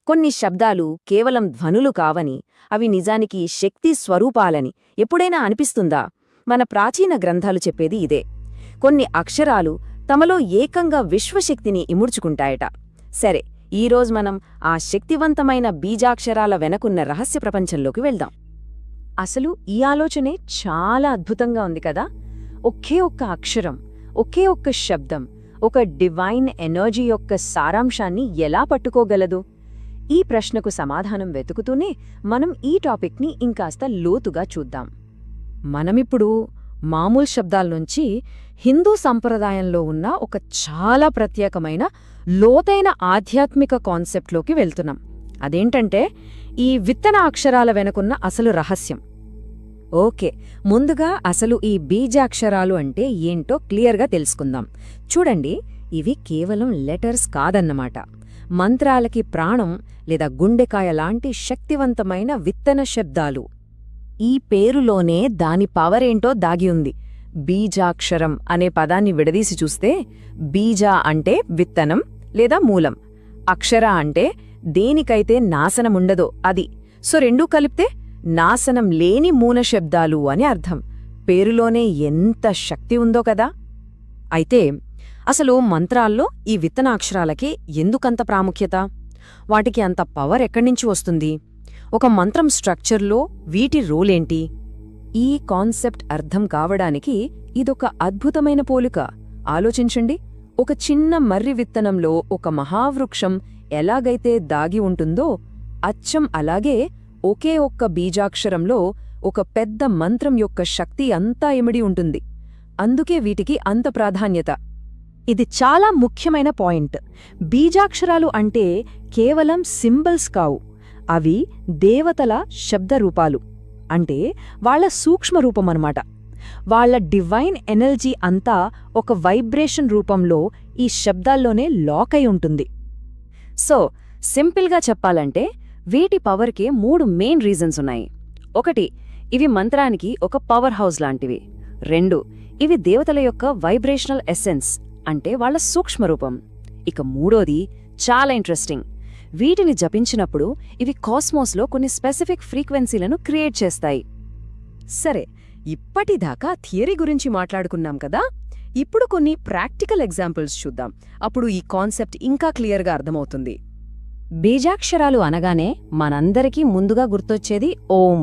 కొన్ని శబ్దాలు కేవలం ధ్వనులు కావని, అవి నిజానికి శక్తి స్వరూపాలని ఎప్పుడైనా అనిపిస్తుందా? మన ప్రాచీన గ్రంథాలు చెప్పేది ఇదే. కొన్ని అక్షరాలు తమలో ఏకంగా విశ్వశక్తిని ఇముడ్చుకుంటాయట. సరే, ఈరోజు మనం ఆ శక్తివంతమైన బీజాక్షరాల వెనకున్న రహస్య ప్రపంచంలోకి వెళ్దాం. అసలు ఈ ఆలోచనే చాలా అద్భుతంగా ఉంది కదా. ఒకే ఒక్క అక్షరం, ఒకే ఒక్క శబ్దం ఒక డివైన్ ఎనర్జీ యొక్క సారాంశాన్ని ఎలా పట్టుకోగలదు? ఈ ప్రశ్నకు సమాధానం వెతుకుతూనే మనం ఈ టాపిక్ని ఇంకాస్త లోతుగా చూద్దాం. మనమిప్పుడు మామూలు శబ్దాల నుంచి హిందూ సంప్రదాయంలో ఉన్న ఒక చాలా ప్రత్యేకమైన లోతైన ఆధ్యాత్మిక కాన్సెప్ట్లోకి వెళ్తున్నాం. అదేంటంటే ఈ విత్తన అక్షరాల వెనుకున్న అసలు రహస్యం. ఓకే, ముందుగా అసలు ఈ బీజాక్షరాలు అంటే ఏంటో క్లియర్గా తెలుసుకుందాం. చూడండి, ఇవి కేవలం లెటర్స్ కాదన్నమాట. మంత్రాలకి ప్రాణం లేదా గుండెకాయ లాంటి శక్తివంతమైన విత్తన శబ్దాలు. ఈ పేరులోనే దాని పవరేంటో దాగి ఉంది. బీజాక్షరం అనే పదాన్ని విడదీసి చూస్తే బీజా అంటే విత్తనం లేదా మూలం, అక్షర అంటే దేనికైతే నాశనముండదో అది. సో రెండూ కలిపితే నాశనం లేని మూల శబ్దాలు అని అర్థం. పేరులోనే ఎంత శక్తి ఉందో కదా. అయితే అసలు మంత్రాల్లో ఈ విత్తనాక్షరాలకి ఎందుకంత ప్రాముఖ్యత? వాటికి అంత పవర్ ఎక్కడ్నించి వస్తుంది? ఒక మంత్రం స్ట్రక్చర్లో వీటి రోలేంటి? ఈ కాన్సెప్ట్ అర్థం కావడానికి ఇదొక అద్భుతమైన పోలిక. ఆలోచించండి, ఒక చిన్న మర్రి విత్తనంలో ఒక మహావృక్షం ఎలాగైతే దాగి ఉంటుందో, అచ్చం అలాగే ఒకే ఒక్క బీజాక్షరంలో ఒక పెద్ద మంత్రం యొక్క శక్తి అంతా ఇమిడి ఉంటుంది. అందుకే వీటికి అంత ప్రాధాన్యత. ఇది చాలా ముఖ్యమైన పాయింట్. బీజాక్షరాలు అంటే కేవలం సింబల్స్ కావు, అవి దేవతల శబ్దరూపాలు. అంటే వాళ్ల సూక్ష్మరూపమన్నమాట. వాళ్ల డివైన్ ఎనర్జీ అంతా ఒక వైబ్రేషన్ రూపంలో ఈ శబ్దాల్లోనే లాక్ అయి ఉంటుంది. సో సింపుల్గా చెప్పాలంటే వీటి పవర్కే 3 మెయిన్ రీజన్స్ ఉన్నాయి. 1, ఇవి మంత్రానికి ఒక పవర్ హౌస్ లాంటివి. 2, ఇవి దేవతల యొక్క వైబ్రేషనల్ ఎసెన్స్, అంటే వాళ్ల సూక్ష్మరూపం. ఇక 3వది చాలా ఇంట్రెస్టింగ్. వీటిని జపించినప్పుడు ఇవి కాస్మోస్లో కొన్ని స్పెసిఫిక్ ఫ్రీక్వెన్సీలను క్రియేట్ చేస్తాయి. సరే, ఇప్పటిదాకా థియరీ గురించి మాట్లాడుకున్నాం కదా. ఇప్పుడు కొన్ని ప్రాక్టికల్ ఎగ్జాంపుల్స్ చూద్దాం. అప్పుడు ఈ కాన్సెప్ట్ ఇంకా క్లియర్గా అర్థమవుతుంది. బీజాక్షరాలు అనగానే మనందరికీ ముందుగా గుర్తొచ్చేది ఓం.